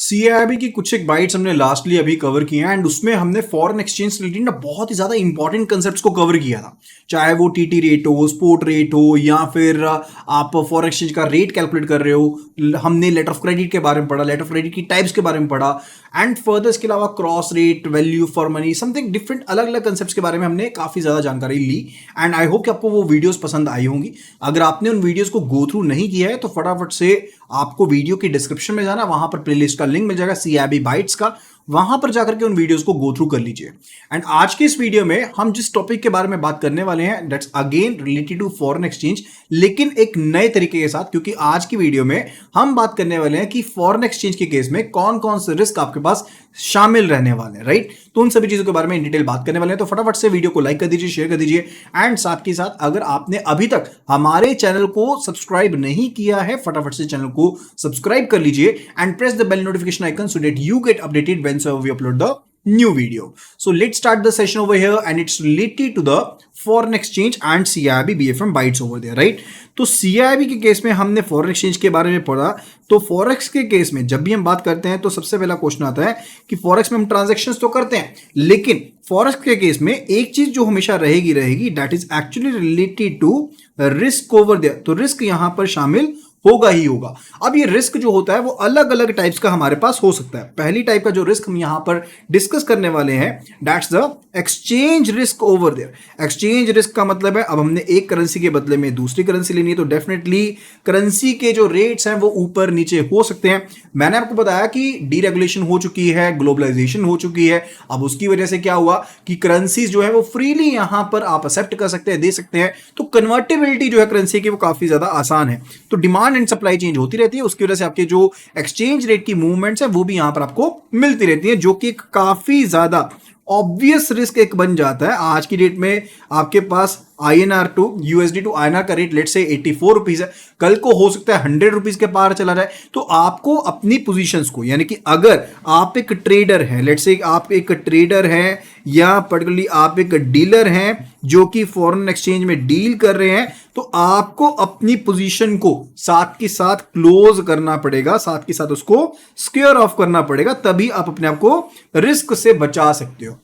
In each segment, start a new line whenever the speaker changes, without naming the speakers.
CIB की कुछ एक बाइट्स हमने लास्टली अभी कवर किए हैं एंड उसमें हमने फॉरेन एक्सचेंज रिलेटेड ना बहुत ही ज्यादा इंपॉर्टेंट कंसेप्ट्स को कवर किया था। चाहे वो टीटी रेट हो, स्पोर्ट रेट हो, या फिर आप फॉरेन एक्सचेंज का रेट कैलकुलेट कर रहे हो। हमने लेटर ऑफ क्रेडिट के बारे में पढ़ा, लेटर ऑफ क्रेडिट की टाइप्स के बारे में पढ़ा एंड फर्दर इसके अलावा cross rate, value for money, something different अलग अलग कंसेप्ट्स के बारे में हमने काफी ज्यादा जानकारी ली एंड आई होप कि आपको वो वीडियोस पसंद आई होंगी। अगर आपने उन वीडियोस को गो थ्रू नहीं किया है तो फटाफट से आपको वीडियो की डिस्क्रिप्शन में जाना, वहां पर प्लेलिस्ट का लिंक मिल जाएगा सीआईबी बाइट्स का, वहां पर जाकर के उन वीडियोस को गो थ्रू कर लीजिए। एंड आज के इस वीडियो में हम जिस टॉपिक के बारे में बात करने वाले हैं that's again related to foreign exchange, लेकिन एक नए तरीके के साथ, क्योंकि आज की वीडियो में हम बात करने वाले हैं कि फॉरेन एक्सचेंज के केस में कौन कौन से रिस्क आपके पास शामिल रहने वाले हैं, राइट। तो उन सभी चीजों के बारे में इन डिटेल बात करने वाले हैं, तो फटाफट से वीडियो को लाइक कर दीजिए, शेयर कर दीजिए एंड साथ के साथ अगर आपने अभी तक हमारे चैनल को सब्सक्राइब नहीं किया है फटाफट से चैनल को सब्सक्राइब कर लीजिए and press the bell notification icon so that you get updated whenever we upload the new video. So let's start the session over here and it's related to the foreign exchange and CIB BFM bytes over there, right? तो CIB के case में हमने foreign exchange के बारे में पढ़ा। तो forex के केस में जब भी हम बात करते हैं तो सबसे पहला क्वेश्चन आता है कि फॉरेक्स में हम ट्रांजैक्शंस तो करते हैं, लेकिन फॉरेक्स के केस में एक चीज जो हमेशा रहेगी that is actually related to risk over there. तो रिस्क यहां पर शामिल होगा ही होगा। अब ये रिस्क जो होता है वो अलग अलग टाइप्स का हमारे पास हो सकता है। पहली टाइप का जो रिस्क हम यहां पर डिस्कस करने वाले हैं that's the exchange risk over there. Exchange risk का मतलब है अब हमने एक करेंसी के बदले में दूसरी करेंसी लेनी है तो डेफिनेटली करेंसी के जो रेट्स हैं वो ऊपर नीचे हो सकते हैं। मैंने आपको बताया कि डीरेगुलेशन हो चुकी है, ग्लोबलाइजेशन हो चुकी है। अब उसकी वजह से क्या हुआ कि करेंसीज जो है वो फ्रीली यहां पर आप एक्सेप्ट कर सकते हैं, दे सकते हैं। तो कन्वर्टेबिलिटी जो है करेंसी की वो काफी ज्यादा आसान है। तो डिमांड एंड सप्लाई चेंज होती रहती है, उसकी वजह से आपके जो एक्सचेंज रेट की मूवमेंट्स है वो भी यहां पर आपको मिलती रहती है, जो कि काफी ज्यादा ऑब्वियस रिस्क एक बन जाता है। आज की डेट में आपके पास INR to USD to INR का रेट लेट से 84 रुपीज है, कल को हो सकता है 100 रुपीज के पार चला जाए। तो आपको अपनी पोजीशंस को, यानी कि अगर आप एक ट्रेडर हैं, लेट से आप एक ट्रेडर हैं या पर्टिकुलरली आप एक डीलर हैं जो कि फॉरेन एक्सचेंज में डील कर रहे हैं, तो आपको अपनी पोजीशन को साथ के साथ क्लोज करना पड़ेगा, साथ के साथ उसको स्क्वेयर ऑफ करना पड़ेगा, तभी आप अपने आप को रिस्क से बचा सकते हो।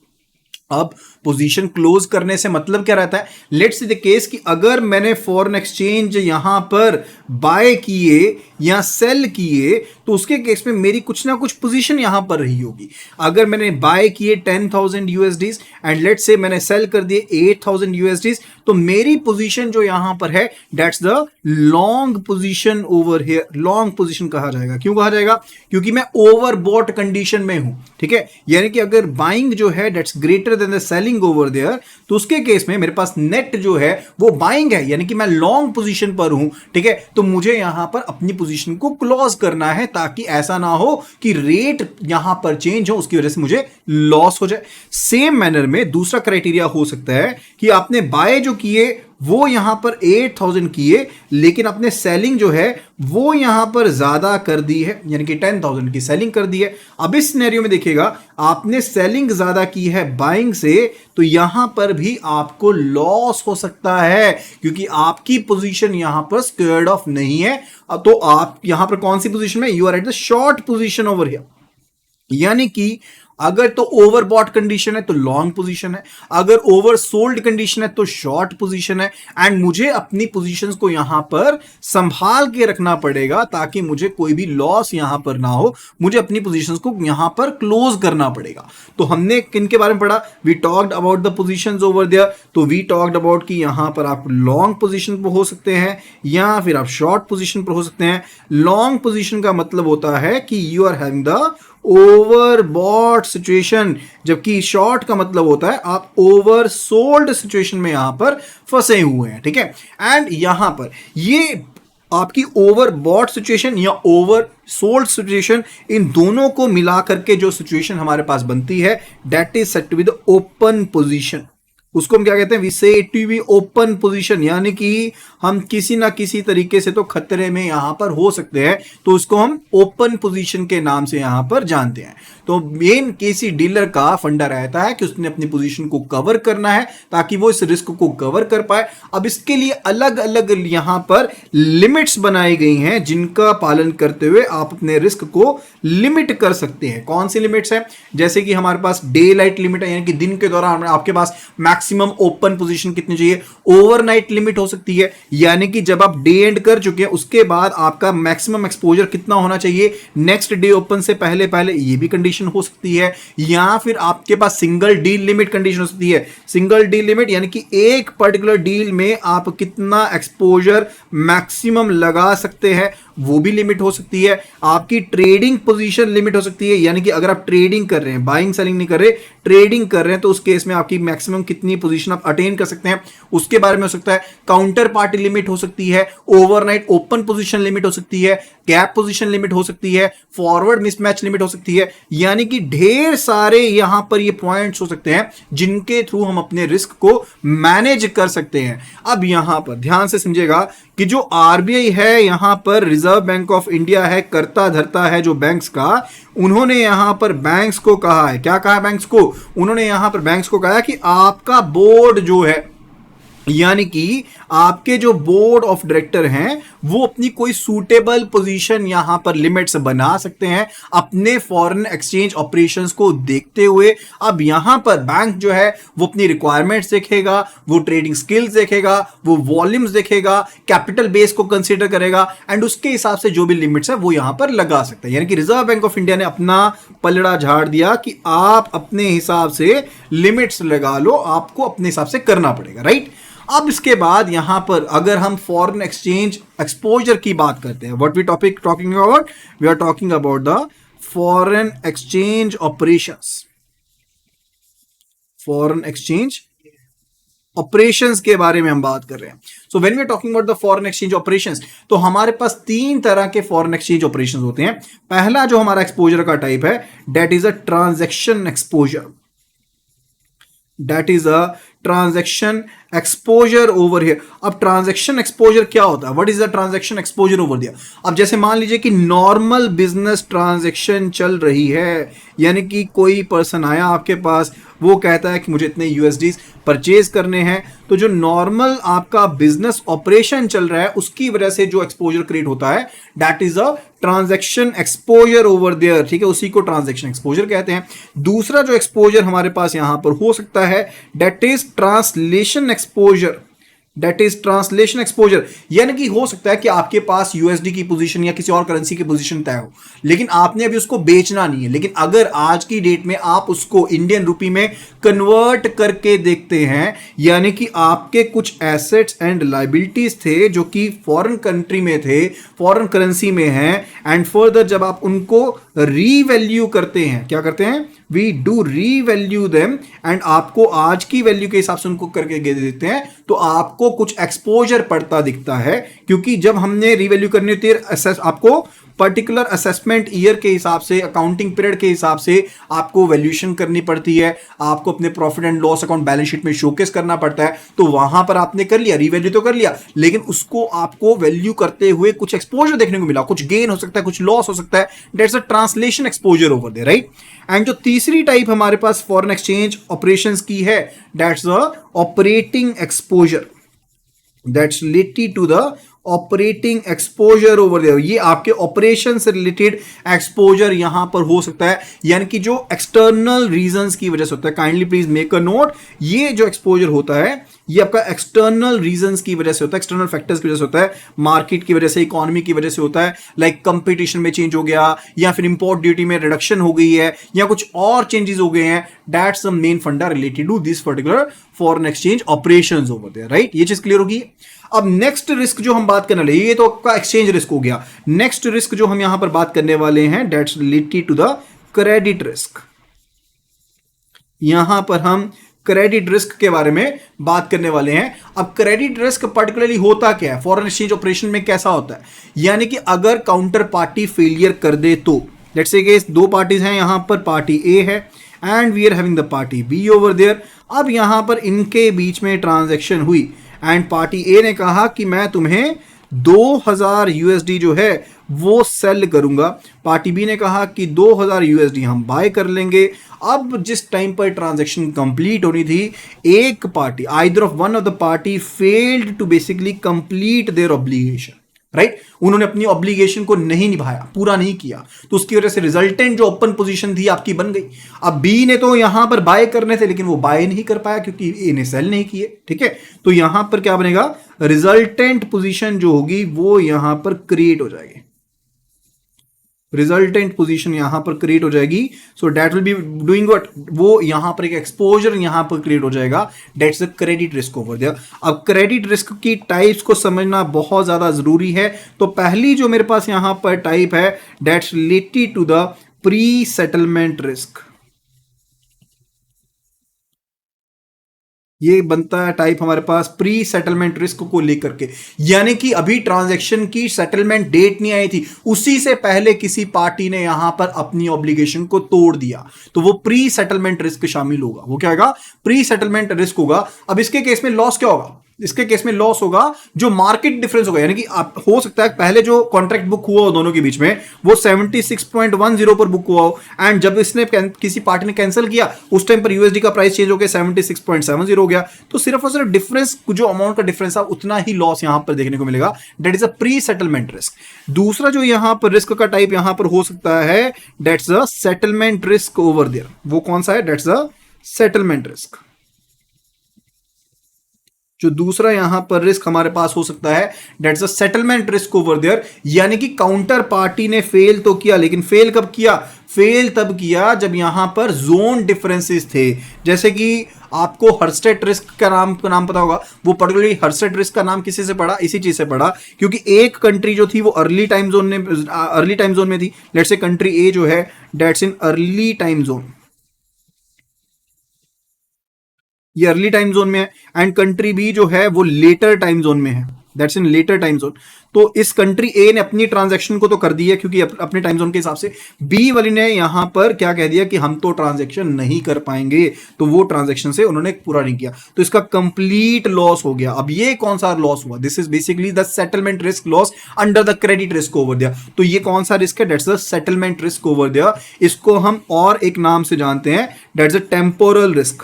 अब पोजीशन क्लोज करने से मतलब क्या रहता है, लेट्स सी द केस कि अगर मैंने फॉरेन एक्सचेंज यहां पर बाय किए या सेल किए तो उसके केस में मेरी कुछ ना कुछ पोजीशन यहां पर रही होगी। अगर मैंने बाय किए 10,000 USD एंड लेट्स से मैंने सेल कर दिए 8,000 USD, तो मेरी पोजीशन जो यहां पर है that's the long position over here. Long position कहा जाएगा, क्यों कहा जाएगा? क्योंकि मैं ओवरबॉट कंडीशन में हूं, ठीक है। यानी कि अगर बाइंग जो है that's greater than the selling over there, तो उसके केस में मेरे पास नेट जो है वो बाइंग है, यानी कि मैं लॉन्ग पोजीशन पर हूं, ठीक है। तो मुझे यहां पर अपनी पोजीशन को क्लोज करना है ताकि ऐसा ना हो कि रेट यहां पर चेंज हो, उसकी वजह से मुझे लॉस हो जाए। सेम मैनर में दूसरा क्राइटेरिया हो सकता है कि आपने बाय जो किए वो यहां पर 8,000 किए, लेकिन आपने सेलिंग जो है वो यहां पर ज्यादा कर दी है, यानी कि 10,000 की सेलिंग कर दी है। अब इस सिनेरियो में देखिएगा आपने सेलिंग ज्यादा की है बाइंग से, तो यहां पर भी आपको लॉस हो सकता है क्योंकि आपकी पोजीशन यहां पर स्क्वेयर्ड ऑफ नहीं है। तो आप यहां पर कौन सी पोजीशन में? You are at the short position over here, यानी कि अगर तो ओवरबॉट कंडीशन है तो लॉन्ग पोजीशन है, अगर ओवर सोल्ड कंडीशन है तो शॉर्ट पोजीशन है। एंड मुझे अपनी पोजीशंस को यहां पर संभाल के रखना पड़ेगा ताकि मुझे कोई भी लॉस यहां पर ना हो, मुझे अपनी पोजीशंस को यहां पर क्लोज करना पड़ेगा। तो हमने किन के बारे में पढ़ा? We talked about the positions over there. तो वी टॉक्ड अबाउट कि यहां पर आप लॉन्ग पोजीशन पर हो सकते हैं या फिर आप शॉर्ट पोजीशन पर हो सकते हैं। लॉन्ग पोजीशन का मतलब होता है कि you are having the overbought situation, जबकि शॉर्ट का मतलब होता है आप ओवर सोल्ड सिचुएशन में यहां पर फंसे हुए हैं, ठीक है। एंड यहां पर ये आपकी ओवरबॉट सिचुएशन या ओवर सोल्ड सिचुएशन, इन दोनों को मिला करके जो सिचुएशन हमारे पास बनती है that is said to be the open position. उसको हम क्या कहते हैं, we say it to be open position, यानी कि हम किसी ना किसी तरीके से तो खतरे में यहां पर हो सकते हैं, तो उसको हम ओपन पोजीशन के नाम से यहां पर जानते हैं। तो मेन किसी डीलर का फंडा रहता है कि उसने अपनी पोजीशन को कवर करना है ताकि वो इस रिस्क को कवर कर पाए। अब इसके लिए अलग अलग यहां पर लिमिट्स बनाई गई हैं जिनका पालन करते हुए आप अपने रिस्क को लिमिट कर सकते हैं। कौन सी लिमिट्स है? जैसे कि हमारे पास डे लाइट लिमिट है, यानी कि दिन के दौरान आपके पास मैक्सिमम ओपन पोजीशन कितनी चाहिए। ओवरनाइट लिमिट हो सकती है, यानी कि जब आप डे एंड कर चुके हैं उसके बाद आपका मैक्सिमम एक्सपोजर कितना होना चाहिए नेक्स्ट डे ओपन से पहले पहले, ये भी कंडीशन हो सकती है। या फिर आपके पास सिंगल डील लिमिट कंडीशन हो सकती है। सिंगल डील लिमिट यानी कि एक पर्टिकुलर डील में आप कितना एक्सपोजर मैक्सिमम लगा सकते हैं, वो भी लिमिट हो सकती है। आपकी ट्रेडिंग पोजीशन लिमिट हो सकती है, यानी कि अगर आप ट्रेडिंग कर रहे हैं, बाइंग सेलिंग नहीं कर रहे, ट्रेडिंग कर रहे हैं, तो उस केस में आपकी मैक्सिमम कितनी पोजीशन आप अटेन कर सकते हैं, उसके बारे में हो सकता है। काउंटर पार्टी लिमिट हो सकती है, ओवरनाइट ओपन पोजीशन लिमिट हो सकती है, गैप पोजीशन लिमिट हो सकती है, फॉरवर्ड मिसमैच लिमिट हो सकती है। यानी कि ढेर सारे यहां पर ये पॉइंट्स हो सकते हैं जिनके थ्रू हम अपने रिस्क को मैनेज कर सकते हैं। अब यहां पर ध्यान से समझिएगा कि जो आरबीआई है, यहां पर रिजर्व बैंक ऑफ इंडिया है, करता धरता है जो बैंक्स का, उन्होंने यहां पर बैंक्स को कहा है, क्या कहा है बैंक्स को? उन्होंने यहां पर बैंक्स को कहा है कि आपका बोर्ड जो है, यानी कि आपके जो बोर्ड ऑफ डायरेक्टर हैं, वो अपनी कोई सूटेबल पोजीशन यहां पर लिमिट्स बना सकते हैं अपने फॉरेन एक्सचेंज ऑपरेशंस को देखते हुए। अब यहां पर बैंक जो है वो अपनी रिक्वायरमेंट्स देखेगा, वो ट्रेडिंग स्किल्स देखेगा, वो वॉल्यूम्स देखेगा, कैपिटल बेस को कंसीडर करेगा एंड उसके हिसाब से जो भी लिमिट्स है वो यहां पर लगा सकता है। यानी कि रिजर्व बैंक ऑफ इंडिया ने अपना पलड़ा झाड़ दिया कि आप अपने हिसाब से लिमिट्स लगा लो, आपको अपने हिसाब से करना पड़ेगा, राइट। अब इसके बाद यहां पर अगर हम फॉरेन एक्सचेंज एक्सपोजर की बात करते हैं, what we talking about, we are talking about the foreign exchange operations, foreign exchange operations के बारे में हम बात कर रहे हैं। So when we are talking about the foreign exchange operations, तो हमारे पास तीन तरह के फॉरेन एक्सचेंज ऑपरेशंस होते हैं। पहला जो हमारा एक्सपोजर का टाइप है, that is a transaction exposure, that is a transaction exposure over here. अब ट्रांजैक्शन एक्सपोजर क्या होता है? What is the transaction exposure over here? अब जैसे मान लीजिए कि नॉर्मल बिजनेस ट्रांजैक्शन चल रही है, यानी कि कोई पर्सन आया आपके पास, वो कहता है कि मुझे इतने यूएसडीज परचेज करने हैं, तो जो नॉर्मल आपका बिजनेस ऑपरेशन चल रहा है उसकी वजह से जो एक्सपोजर क्रिएट होता है, that is a transaction exposure over there, ठीक है, उसी को ट्रांजैक्शन एक्सपोजर कहते हैं। दूसरा जो एक्सपोजर हमारे पास यहां पर हो सकता है, that is translation exposure, that is translation exposure, यानी कि हो सकता है कि आपके पास यूएसडी की पोजीशन या किसी और करेंसी की पोजीशन तय हो, लेकिन आपने अभी उसको बेचना नहीं है, लेकिन अगर आज की डेट में आप उसको इंडियन रुपी में कन्वर्ट करके देखते हैं, यानी कि आपके कुछ एसेट्स एंड लायबिलिटीज थे जो कि फॉरेन कंट्री में थे, फॉरेन करेंसी में हैं, एंड फर्दर जब आप उनको रीवैल्यू करते हैं, क्या करते हैं, we do revalue them, and आपको आज की वैल्यू के हिसाब से उनको करके दे देते हैं, तो आपको कुछ एक्सपोजर पड़ता दिखता है। क्योंकि जब हमने रीवैल्यू करनी होती है, आपको पर्टिकुलर असेसमेंट ईयर के हिसाब से, अकाउंटिंग पीरियड के हिसाब से आपको वैल्यूएशन करनी पड़ती है, आपको अपने profit and loss account balance sheet में शोकेस करना पड़ता है। तो वहां पर आपने कर लिया, रीवैल्यू तो कर लिया, लेकिन उसको आपको वैल्यू करते हुए कुछ एक्सपोजर देखने को मिला, कुछ गेन हो सकता है, कुछ लॉस हो सकता है, that's a translation exposure over there, right. And जो तीसरी टाइप हमारे पास फॉरेन एक्सचेंज ऑपरेशंस की है, that's the operating exposure, that's related to the operating exposure over there. ये आपके ऑपरेशन से रिलेटेड एक्सपोजर यहां पर हो सकता है, यानी कि जो एक्सटर्नल रीजंस की वजह से होता है। Kindly please make a note, ये जो एक्सपोजर होता है ये आपका एक्सटर्नल रीजंस की वजह से होता है, एक्सटर्नल फैक्टर्स की वजह से होता है, मार्केट की वजह से, इकोनॉमी की वजह से होता है, लाइक कंपटीशन में चेंज हो गया, या फिर इंपोर्ट ड्यूटी में रिडक्शन हो गई है, या कुछ और चेंजेस हो गए हैं। That's the main funda related to this particular foreign exchange operations over there, right. ये चीज क्लियर होगी। अब नेक्स्ट रिस्क जो हम बात करने वाले, ये तो आपका एक्सचेंज रिस्क हो गया। नेक्स्ट रिस्क जो हम यहां पर बात करने वाले हैं, that's related to the credit risk. यहां पर हम क्रेडिट रिस्क के बारे में बात करने वाले हैं। अब क्रेडिट रिस्क पर्टिकुलरली होता क्या है, फॉरेन एक्सचेंज ऑपरेशन में कैसा होता है, यानी कि अगर काउंटर पार्टी फेलियर कर दे तो, लेट्स से कि दो पार्टीज हैं, यहां पर पार्टी ए है and we are having the party B over there. अब यहां पर इनके बीच में ट्रांजैक्शन हुई एंड पार्टी ए ने कहा कि मैं तुम्हें 2000 यूएसडी जो है वो सेल करूंगा, पार्टी बी ने कहा कि 2000 यूएसडी हम बाय कर लेंगे। अब जिस टाइम पर ट्रांजैक्शन कंप्लीट होनी थी, एक party either of one of the party failed to basically complete their obligation, right, उन्होंने अपनी ऑब्लिगेशन को नहीं निभाया, पूरा नहीं किया, तो उसकी वजह से रिजल्टेंट जो ओपन पोजीशन थी आपकी बन गई। अब बी ने तो यहां पर बाय करने थे लेकिन वो बाय नहीं कर पाया क्योंकि ए ने सेल नहीं किए, ठीक है, तो यहां पर क्या बनेगा, रिजल्टेंट पोजीशन जो होगी वो यहां पर क्रिएट हो जाएगी, रिजल्टेंट पोजीशन यहां पर क्रिएट हो जाएगी। सो that will be doing what, वो यहां पर एक एक्सपोजर यहां पर क्रिएट हो जाएगा, that's the credit risk over there. अब क्रेडिट रिस्क की टाइप्स को समझना बहुत ज्यादा जरूरी है। तो पहली जो मेरे पास यहां पर टाइप है that's related to the pre settlement risk, ये बनता है टाइप हमारे पास प्री सेटलमेंट रिस्क को लेकर के, यानी कि अभी ट्रांजैक्शन की सेटलमेंट डेट नहीं आई थी, उसी से पहले किसी पार्टी ने यहां पर अपनी ऑब्लिगेशन को तोड़ दिया, तो वो प्री सेटलमेंट रिस्क शामिल होगा। वो क्या होगा, प्री सेटलमेंट रिस्क होगा। अब इसके केस में लॉस क्या होगा, इसके केस में लॉस होगा जो मार्केट डिफरेंस होगा, यानी कि आप हो सकता है पहले जो कॉन्ट्रैक्ट बुक हुआ हो दोनों के बीच में वो 76.10 पर बुक हुआ हो, एंड जब इसने किसी पार्टी ने कैंसिल किया उस टाइम पर यूएसडी का प्राइस चेंज हो गया 76.70 हो गया, तो सिर्फ और सिर्फ डिफरेंस, जो अमाउंट का डिफरेंस है उतना ही लॉस यहां पर देखने को मिलेगा, that is a pre settlement risk. दूसरा जो यहां पर रिस्क का टाइप यहां पर हो सकता है that's a settlement risk over there. वो कौन सा है, दैट्स अ सेटलमेंट रिस्क। जो दूसरा यहां पर रिस्क हमारे पास हो सकता है that's a settlement risk over there, यानी कि काउंटर पार्टी ने फेल तो किया, लेकिन फेल कब किया, फेल तब किया जब यहां पर जोन डिफरेंसेस थे। जैसे कि आपको हर्स्टेट रिस्क का नाम पता होगा, वो पर्टिकुलरली हर्स्टेट रिस्क का नाम किसी से पढ़ा, इसी चीज से पढ़ा, क्योंकि एक कंट्री जो थी वो अर्ली टाइम जोन में थी। लेट्स से कंट्री ए जो है that's in early time zone, ये अर्ली टाइम जोन में है, एंड कंट्री बी जो है वो लेटर टाइम जोन में है, that's in later time zone. तो इस कंट्री ए ने अपनी ट्रांजैक्शन को तो कर दी है क्योंकि अपने टाइम जोन के हिसाब से, बी वाली ने यहां पर क्या कह दिया कि हम तो ट्रांजैक्शन नहीं कर पाएंगे, तो वो ट्रांजैक्शन से उन्होंने पूरा नहीं किया, तो इसका कंप्लीट लॉस हो गया। अब ये कौन सा लॉस हुआ, this is basically the settlement risk loss under the credit risk over there. तो ये कौन सा रिस्क है, that's the settlement risk over there. इसको हम और एक नाम से जानते हैं, that's the temporal risk,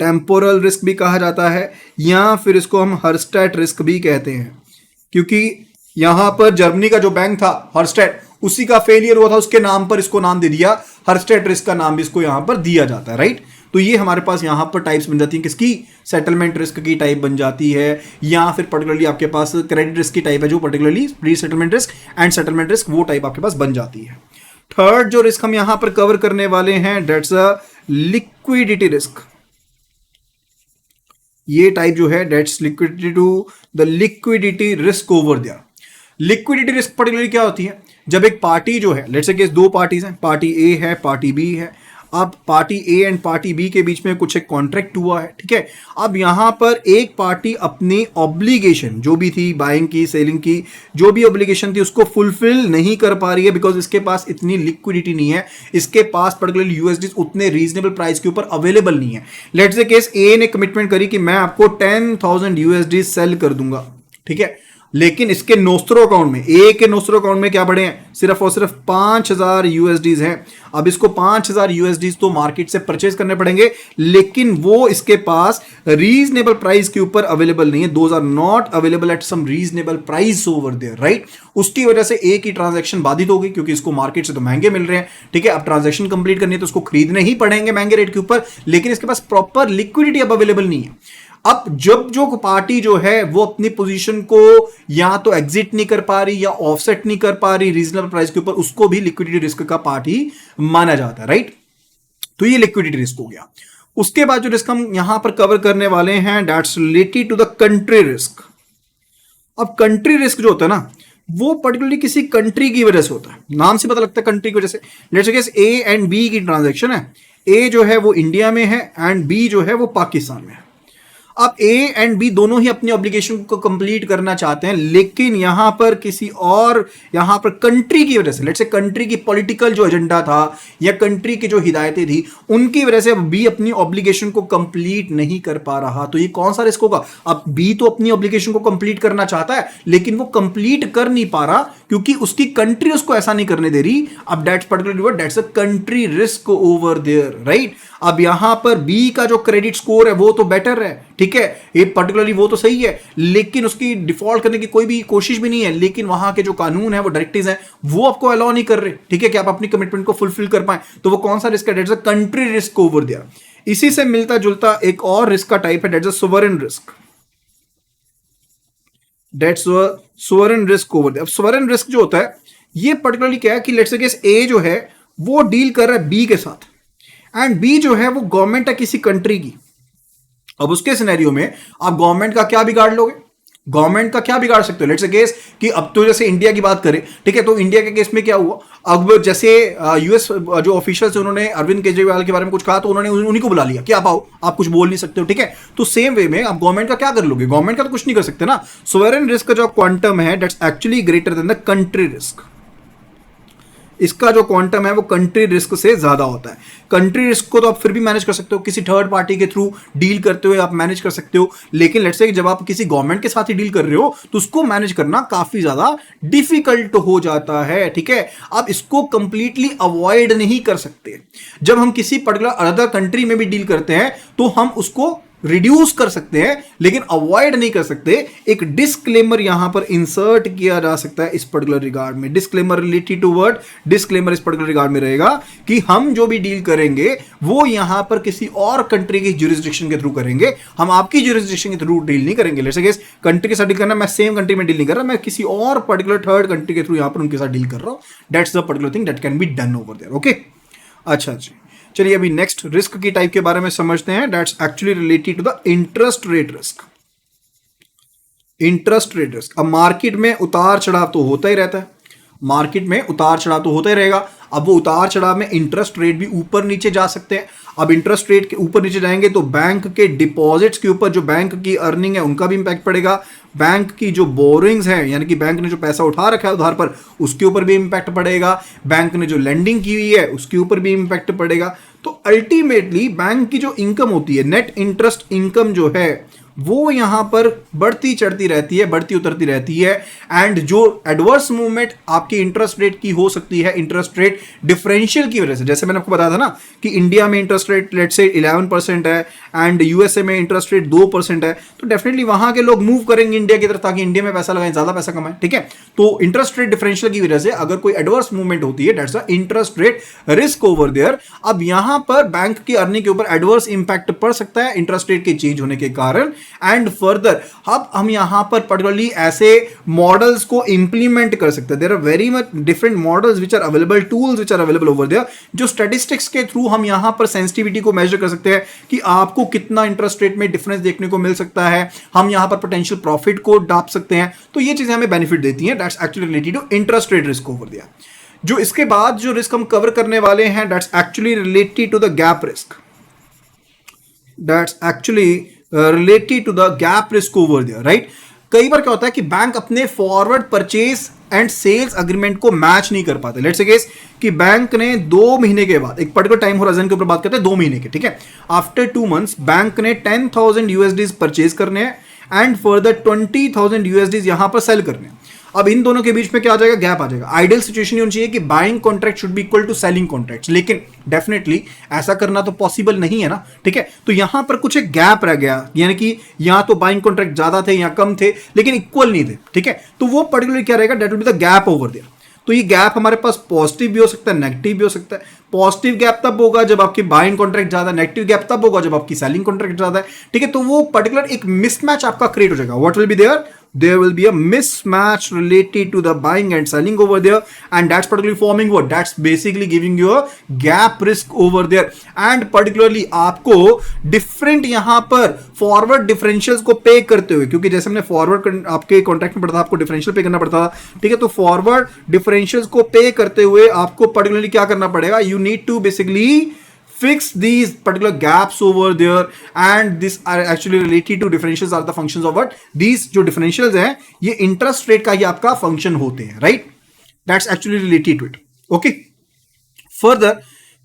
temporal risk भी कहा जाता है, या फिर इसको हम हर्स्टेट रिस्क भी कहते हैं, क्योंकि यहां पर जर्मनी का जो बैंक था हर्स्टेट, उसी का फेलियर हुआ था, उसके नाम पर इसको नाम दे दिया, हर्स्टेट रिस्क का नाम भी इसको यहां पर दिया जाता है, राइट। तो ये हमारे पास यहां पर टाइप्स बन जाती है, किसकी, सेटलमेंट रिस्क की टाइप बन जाती है, या फिर पर्टिकुलरली आपके पास क्रेडिट रिस्क की टाइप है जो particularly pre settlement risk and settlement risk, वो टाइप आपके पास बन जाती है। थर्ड जो रिस्क हम यहां पर कवर करने वाले हैं दैट्स अ लिक्विडिटी रिस्क। ये टाइप जो है that's liquidity to the liquidity risk over there. Liquidity risk particularly क्या होती है, जब एक पार्टी जो है, लेट्स से केस दो पार्टीज हैं, पार्टी ए है पार्टी बी है, अब party A and party B के बीच में कुछ एक कॉन्ट्रैक्ट हुआ है, ठीक है। अब यहां पर एक पार्टी अपनी ऑब्लिगेशन जो भी थी, बाइंग की सेलिंग की जो भी ऑब्लिगेशन थी, उसको फुलफिल नहीं कर पा रही है बिकॉज इसके पास इतनी लिक्विडिटी नहीं है, इसके पास पर्टिकुलरली यूएसडी उतने रीजनेबल प्राइस के ऊपर अवेलेबल नहीं है। लेट्स से केस ए ने कमिटमेंट करी कि मैं आपको 10,000 यूएसडी सेल कर दूंगा, ठीक है, लेकिन इसके नोस्ट्रो अकाउंट में, ए के नोस्ट्रो अकाउंट में क्या पड़े हैं, सिर्फ और सिर्फ 5,000 यूएसडीज हैं। अब इसको 5,000 यूएसडीज तो मार्केट से परचेज करने पड़ेंगे, लेकिन वो इसके पास रीजनेबल प्राइस के ऊपर अवेलेबल नहीं है, those are not available at some reasonable price over there, right. उसकी वजह से ए की ट्रांजैक्शन बाधित हो गई क्योंकि इसको मार्केट से तो महंगे मिल रहे हैं, ठीक है। अब ट्रांजैक्शन कंप्लीट करनी है तो उसको खरीदने ही पड़ेंगे महंगे रेट के ऊपर, लेकिन इसके पास प्रॉपर लिक्विडिटी अब अवेलेबल नहीं है। अब जब जो पार्टी जो है वो अपनी पोजीशन को या तो एग्जिट नहीं कर पा रही या ऑफसेट नहीं कर पा रही रीजनेबल प्राइस के ऊपर, उसको भी लिक्विडिटी रिस्क का पार्ट ही माना जाता है, राइट। तो ये लिक्विडिटी रिस्क हो गया। उसके बाद जो रिस्क हम यहां पर कवर करने वाले हैं that's related to the country risk. अब कंट्री रिस्क जो होता है ना, वो पर्टिकुलरली किसी कंट्री की वजह से होता है, नाम से पता लगता है कंट्री की वजह से। Let's suppose A and B की ट्रांजैक्शन है, ए जो है वो इंडिया में है एंड बी जो है वो पाकिस्तान में है। अब ए एंड बी दोनों ही अपनी ऑब्लिगेशन को कंप्लीट करना चाहते हैं, लेकिन यहां पर किसी और, यहां पर कंट्री की वजह से, लेट्स से कंट्री की पॉलिटिकल जो एजेंडा था या कंट्री की जो हिदायतें थी उनकी वजह से अब बी अपनी ऑब्लिगेशन को कंप्लीट नहीं कर पा रहा। तो ये कौन सा रिस्क होगा? अब बी तो अपनी ऑब्लिगेशन को कंप्लीट करना चाहता है लेकिन वो कंप्लीट कर नहीं पा रहा क्योंकि उसकी कंट्री उसको ऐसा नहीं करने दे रही। अब that's particular word, that's a country risk over there, right. अब यहां पर बी का जो क्रेडिट स्कोर है वो तो बेटर है, ठीक है, ये पर्टिकुलरली वो तो सही है, लेकिन उसकी डिफॉल्ट करने की कोई भी कोशिश भी नहीं है, लेकिन वहां के जो कानून है वो डायरेक्टिव्स है वो आपको अलाउ नहीं कर रहे, ठीक है, कि आप अपनी कमिटमेंट को फुलफिल कर पाए। तो वो कौन सा रिस्क है? That's a country risk over there. इसी से मिलता जुलता एक और रिस्क का टाइप है, that's a sovereign risk, that's a sovereign risk over there. अब सोवरेन रिस्क जो होता है ये पर्टिकुलरली क्या है कि लेट्स से केस ए जो है वो डील कर रहा है बी के साथ, एंड बी जो है वो गवर्नमेंट है किसी कंट्री की। अब उसके सिनेरियो में आप गवर्नमेंट का क्या बिगाड़ लोगे? गवर्नमेंट का क्या बिगाड़ सकते हो? लेट्स से केस कि अब तो जैसे इंडिया की बात करें, ठीक है, तो इंडिया के केस में क्या हुआ, अब जैसे यूएस जो ऑफिशियल्स उन्होंने अरविंद केजरीवाल के बारे में कुछ कहा तो उन्होंने उन्हीं को बुला लिया कि आप आओ, आप कुछ बोल नहीं सकते हो, ठीक है। तो सेम वे में आप गवर्नमेंट का क्या कर लोगे? गवर्नमेंट का तो कुछ नहीं कर सकते ना। सोवरेन रिस्क का जो क्वांटम है that's actually greater than the country risk. इसका जो क्वांटम है वो कंट्री रिस्क से ज्यादा होता है। कंट्री रिस्क को तो आप फिर भी मैनेज कर सकते हो, किसी थर्ड पार्टी के थ्रू डील करते हुए आप मैनेज कर सकते हो, लेकिन लेट्स से जब आप किसी गवर्नमेंट के साथ ही डील कर रहे हो तो उसको मैनेज करना काफी ज्यादा डिफिकल्ट हो जाता है, ठीक है। आप इसको कंप्लीटली अवॉइड नहीं कर सकते। जब हम किसी पर्टिकुलर अदर कंट्री में भी डील करते हैं तो हम उसको रिड्यूस कर सकते हैं लेकिन अवॉइड नहीं कर सकते। एक डिस्क्लेमर यहां पर इंसर्ट किया जा सकता है इस पर्टिकुलर रिगार्ड में। Disclaimer related to word, disclaimer इस पर्टिकुलर रिगार्ड में रहेगा कि हम जो भी डील करेंगे वो यहां पर किसी और कंट्री की ज्यूरिसडिक्शन के थ्रू करेंगे, हम आपकी ज्यूरिसडिक्शन के थ्रू डील नहीं करेंगे। लेट्स से कंट्री के साथ डील करना, मैं सेम कंट्री में डील नहीं कर रहा, मैं किसी और पर्टिकुलर थर्ड कंट्री के थ्रू यहां पर उनके साथ डील कर रहा हूं। That's the particular thing that can be done over there, okay. अच्छा जी, चलिए अभी नेक्स्ट रिस्क की टाइप के बारे में समझते हैं। That's actually related to the interest rate risk. Interest rate risk, अब मार्केट में उतार चढ़ाव तो होता ही रहता है, मार्केट में उतार चढ़ाव तो होता ही रहेगा। अब वो उतार चढ़ाव में इंटरेस्ट रेट भी ऊपर नीचे जा सकते हैं। अब इंटरेस्ट रेट के ऊपर नीचे जाएंगे तो बैंक के डिपॉजिट्स के ऊपर जो बैंक की अर्निंग है उनका भी इंपैक्ट पड़ेगा, बैंक की जो बोरिंग्स है यानी कि बैंक ने जो पैसा उठा रखा है उधार पर उसके ऊपर भी इंपैक्ट पड़ेगा, बैंक ने जो लेंडिंग की हुई है उसके ऊपर भी इंपैक्ट पड़ेगा। तो अल्टीमेटली बैंक की जो इनकम होती है, नेट इंटरेस्ट इनकम जो है वो यहां पर बढ़ती चढ़ती रहती है, बढ़ती उतरती रहती है। एंड जो एडवर्स मूवमेंट आपकी इंटरेस्ट रेट की हो सकती है इंटरेस्ट रेट डिफरेंशियल की वजह से, जैसे मैंने आपको बताया था ना कि इंडिया में इंटरेस्ट रेट लेट से 11% है एंड यूएसए में इंटरेस्ट रेट 2% है, तो डेफिनेटली वहां के लोग मूव करेंगे इंडिया की तरफ ताकि इंडिया में पैसा लगाएं, ज्यादा पैसा कमाएं, ठीक है। तो इंटरेस्ट रेट डिफरेंशियल की वजह से अगर कोई एडवर्स मूवमेंट होती है that's the interest rate risk over there. अब यहां पर बैंक की अर्निंग के ऊपर एडवर्स इंपैक्ट पड़ सकता है इंटरेस्ट रेट के चेंज होने के कारण। एंड फर्दर अब हम यहां पर पर्टिकुलरली ऐसे मॉडल्स को इंप्लीमेंट कर सकते हैं। There are very much different models which are available, tools which are available over there, जो स्टैटिस्टिक्स के थ्रू हम यहां पर सेंसिटिविटी को मेजर कर सकते हैं कि आपको कितना इंटरेस्ट रेट में डिफरेंस देखने को मिल सकता है। हम यहां पर पोटेंशियल प्रॉफिट को डाप सकते हैं, तो ये चीजें हमें बेनिफिट देती हैं। That's actually related to interest rate risk over there. जो इसके बाद जो रिस्क हम कवर करने वाले हैं that's actually related to the gap risk. That's actually related to the gap risk over there, right. कई बार क्या होता है कि बैंक अपने forward purchase and sales agreement को मैच नहीं कर पाते। लेट्स से केस कि बैंक ने 2 महीने के बाद, एक पर्टिकुलर टाइम होराइजन के ऊपर बात करते हैं 2 महीने के, ठीक है, आफ्टर 2 मंथ्स बैंक ने 10,000 यूएसडीज परचेज करने हैं एंड फर्दर 20,000 यूएसडीज यहां पर सेल करने हैं। अब इन दोनों के बीच में क्या आ जाएगा? गैप आ जाएगा। आइडियल सिचुएशन ये होनी चाहिए कि buying contract should be equal to selling contract, लेकिन डेफिनेटली ऐसा करना तो पॉसिबल नहीं है ना, ठीक है। तो यहां पर कुछ एक गैप रह गया, यानी कि यहां तो बाइंग कॉन्ट्रैक्ट ज्यादा थे या कम थे लेकिन इक्वल नहीं थे, ठीक है। तो वो पर्टिकुलर क्या रहेगा? That will be the gap over there. तो ये गैप हमारे पास पॉजिटिव भी हो सकता है, नेगेटिव भी हो सकता है। पॉजिटिव गैप तब होगा जब आपकी बाइंग कॉन्ट्रैक्ट ज्यादा, नेगेटिव गैप तब होगा जब आपकी सेलिंग कॉन्ट्रैक्ट ज्यादा है, ठीक है। तो वो पर्टिकुलर एक मिसमैच आपका क्रिएट हो जाएगा। What will be there? There will be a mismatch related to the buying and selling over there, and that's particularly forming what? That's basically giving you a gap risk over there, and particularly आपको different यहाँ पर forward differentials को पे करते हुए, क्योंकि जैसे हमने forward आपके कॉन्ट्रैक्ट में पढ़ा था आपको differential पे करना पड़ता था, ठीक है। तो forward differentials को पे करते हुए आपको particularly क्या करना पड़ेगा? You need to basically fix these particular gaps over there, and this are actually related to differentials are the functions of what these जो differentials हैं ये interest rate का ही आपका function होते हैं, right? That's actually related to it. Okay. Further,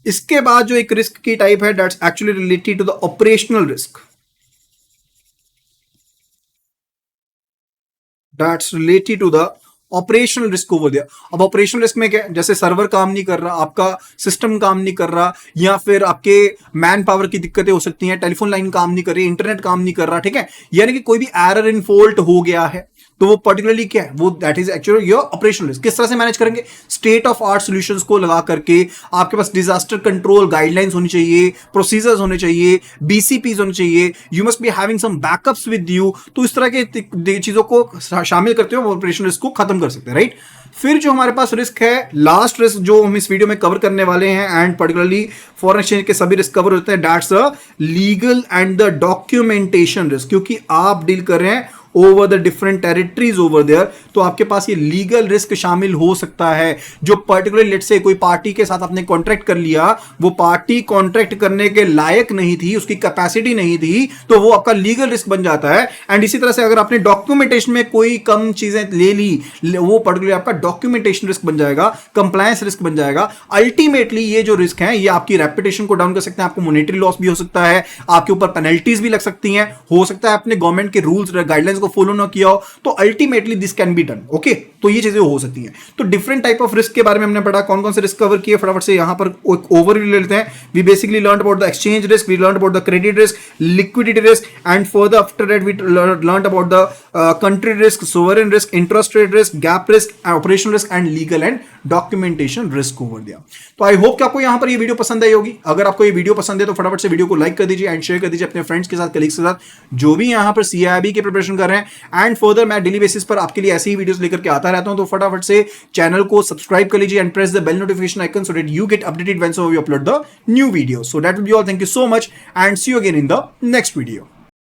इसके बाद जो एक रिस्क की टाइप है that's actually related to the operational risk. That's related to the operational risk over दिया. अब ऑपरेशनल रिस्क में क्या है, जैसे सर्वर काम नहीं कर रहा, आपका सिस्टम काम नहीं कर रहा, या फिर आपके मैन पावर की दिक्कतें हो सकती हैं, टेलीफोन लाइन काम नहीं कर रही, इंटरनेट काम नहीं कर रहा, ठीक है, यानी कि कोई भी एरर इन फॉल्ट हो गया है, तो वो पर्टिकुलरली क्या है, वो that is actually your operational risk. किस तरह से मैनेज करेंगे, स्टेट ऑफ आर्ट सॉल्यूशंस को लगा करके आपके पास डिजास्टर कंट्रोल गाइडलाइंस होनी चाहिए, प्रोसीजर्स होने चाहिए, बीसीपीज होने चाहिए, you must be having some backups with you. तो इस तरह के चीजों को शामिल करते हुए ऑपरेशनल रिस्क को खत्म कर सकते हैं, राइट. फिर जो हमारे पास रिस्क है, लास्ट रिस्क जो हम इस वीडियो में कवर करने वाले हैं, एंड पर्टिकुलरली फॉरेन एक्सचेंज के सभी रिस्क कवर होते हैं, that's a legal and the documentation risk. क्योंकि आप डील कर रहे हैं over the different territories over there, तो आपके पास ये लीगल रिस्क शामिल हो सकता है. जो पर्टिकुलर लेट से कोई पार्टी के साथ आपने कॉन्ट्रैक्ट कर लिया, वो पार्टी कॉन्ट्रैक्ट करने के लायक नहीं थी, उसकी कैपेसिटी नहीं थी, तो वो आपका लीगल रिस्क बन जाता है. एंड इसी तरह से अगर आपने डॉक्यूमेंटेशन में कोई कम चीजें ले ली, वो पर्टिकुलर आपका डॉक्यूमेंटेशन रिस्क बन जाएगा, कंप्लायंस रिस्क बन जाएगा. अल्टीमेटली ये जो रिस्क है ये आपकी रेपुटेशन को डाउन कर सकते हैं, आपको मॉनेटरी लॉस भी हो सकता है, आपके ऊपर पेनल्टीज भी लग सकती हैं, हो सकता है आपने गवर्नमेंट के रूल्स गाइडलाइंस को फॉलो ना किया हो, तो ultimately this can be done. Okay, तो ये चीजें हो सकती हैं. तो डिफरेंट टाइप ऑफ रिस्क के बारे में हमने पढ़ा, कौन कौन से रिस्क कवर किए, फटाफट से यहां पर एक ओवरव्यू ले लेते हैं. We basically learn about the exchange risk, we learn about the credit risk, liquidity risk, and further after that we learn about the country risk, sovereign risk, interest rate risk, gap risk, operational risk, and legal and documentation risk over there. तो I hope कि आपको यहां पर ये video पसंद आई होगी. अगर आपको ये वीडियो पसंद है तो फटाफट से वीडियो को लाइक कर दीजिए एंड शेयर कर दीजिए अपने फ्रेंड्स के साथ, कलीग्स के साथ, जो भी यहां पर सीआईबी की प्रिपरेशन कर रहे हैं. एंड फर्दर मैं डेली बेसिस पर आपके लिए ऐसी ही वीडियोस लेकर के आता रहता हूं, तो फटाफट से चैनल को सब्सक्राइब कर लीजिए and press the bell notification icon so that you get updated when we upload the new video. So that will be all. Thank you so much and see you again in the next video.